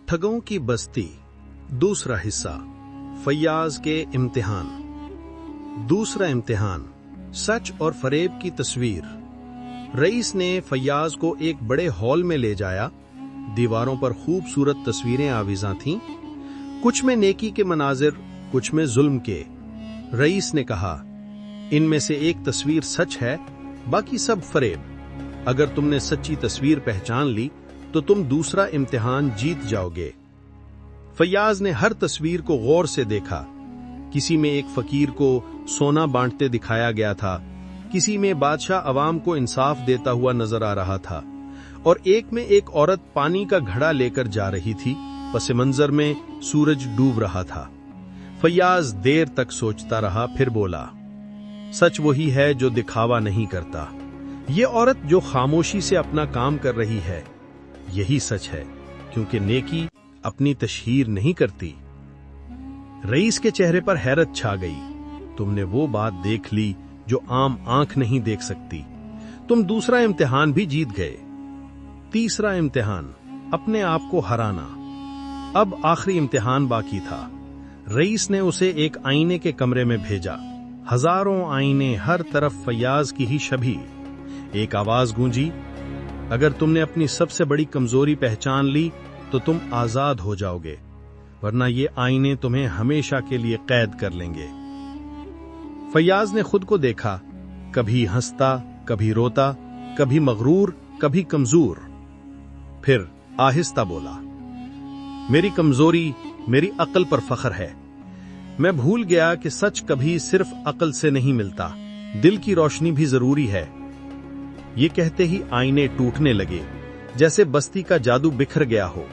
ठगों की बस्ती दूसरा हिस्सा, फैयाज के इम्तिहान। दूसरा इम्तिहान, सच और फरेब की तस्वीर। रईस ने फैयाज को एक बड़े हॉल में ले जाया। दीवारों पर खूबसूरत तस्वीरें आविज़ां थीं, कुछ में नेकी के मनाजिर, कुछ में जुल्म के। रईस ने कहा, इनमें से एक तस्वीर सच है, बाकी सब फरेब। अगर तुमने सच्ची तस्वीर पहचान ली तो तुम दूसरा इम्तिहान जीत जाओगे। फैयाज ने हर तस्वीर को गौर से देखा। किसी में एक फकीर को सोना बांटते दिखाया गया था, किसी में बादशाह अवाम को इंसाफ देता हुआ नजर आ रहा था, और एक में एक औरत पानी का घड़ा लेकर जा रही थी। पस मंजर में सूरज डूब रहा था। फैयाज देर तक सोचता रहा, फिर बोला, सच वही है जो दिखावा नहीं करता। ये औरत जो खामोशी से अपना काम कर रही है, यही सच है, क्योंकि नेकी अपनी तशहीर नहीं करती। रईस के चेहरे पर हैरत छा गई। तुमने वो बात देख ली जो आम आंख नहीं देख सकती। तुम दूसरा इम्तिहान भी जीत गए। तीसरा इम्तिहान, अपने आप को हराना। अब आखिरी इम्तिहान बाकी था। रईस ने उसे एक आईने के कमरे में भेजा। हजारों आईने, हर तरफ फैयाज की ही छवि। एक आवाज गूंजी, अगर तुमने अपनी सबसे बड़ी कमजोरी पहचान ली तो तुम आजाद हो जाओगे, वरना ये आईने तुम्हें हमेशा के लिए कैद कर लेंगे। फैयाज ने खुद को देखा, कभी हंसता, कभी रोता, कभी मगरूर, कभी कमजोर। फिर आहिस्ता बोला, मेरी कमजोरी मेरी अक्ल पर फख्र है। मैं भूल गया कि सच कभी सिर्फ अक्ल से नहीं मिलता, दिल की रोशनी भी जरूरी है। ये कहते ही आईने टूटने लगे, जैसे बस्ती का जादू बिखर गया हो।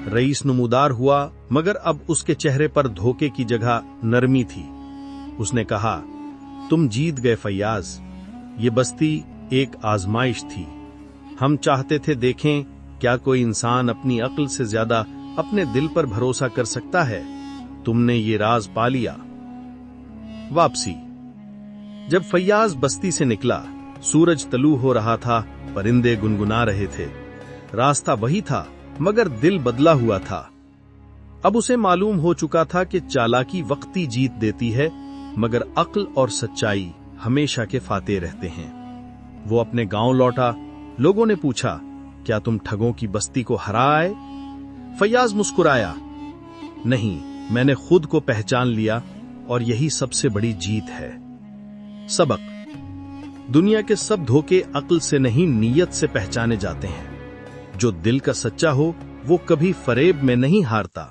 रईस नमूदार हुआ, मगर अब उसके चेहरे पर धोखे की जगह नरमी थी। उसने कहा, तुम जीत गए फैयाज। ये बस्ती एक आजमाइश थी। हम चाहते थे देखें क्या कोई इंसान अपनी अक्ल से ज्यादा अपने दिल पर भरोसा कर सकता है। तुमने ये राज पा लिया। वापसी। जब फैयाज बस्ती से निकला, सूरज तलू हो रहा था, परिंदे गुनगुना रहे थे। रास्ता वही था, मगर दिल बदला हुआ था। अब उसे मालूम हो चुका था कि चालाकी वक्ती जीत देती है, मगर अक्ल और सच्चाई हमेशा के फाते रहते हैं। वो अपने गांव लौटा। लोगों ने पूछा, क्या तुम ठगों की बस्ती को हरा आए? फैयाज मुस्कुराया, नहीं, मैंने खुद को पहचान लिया, और यही सबसे बड़ी जीत है। सबक, दुनिया के सब धोखे अक्ल से नहीं, नीयत से पहचाने जाते हैं। जो दिल का सच्चा हो, वो कभी फरेब में नहीं हारता।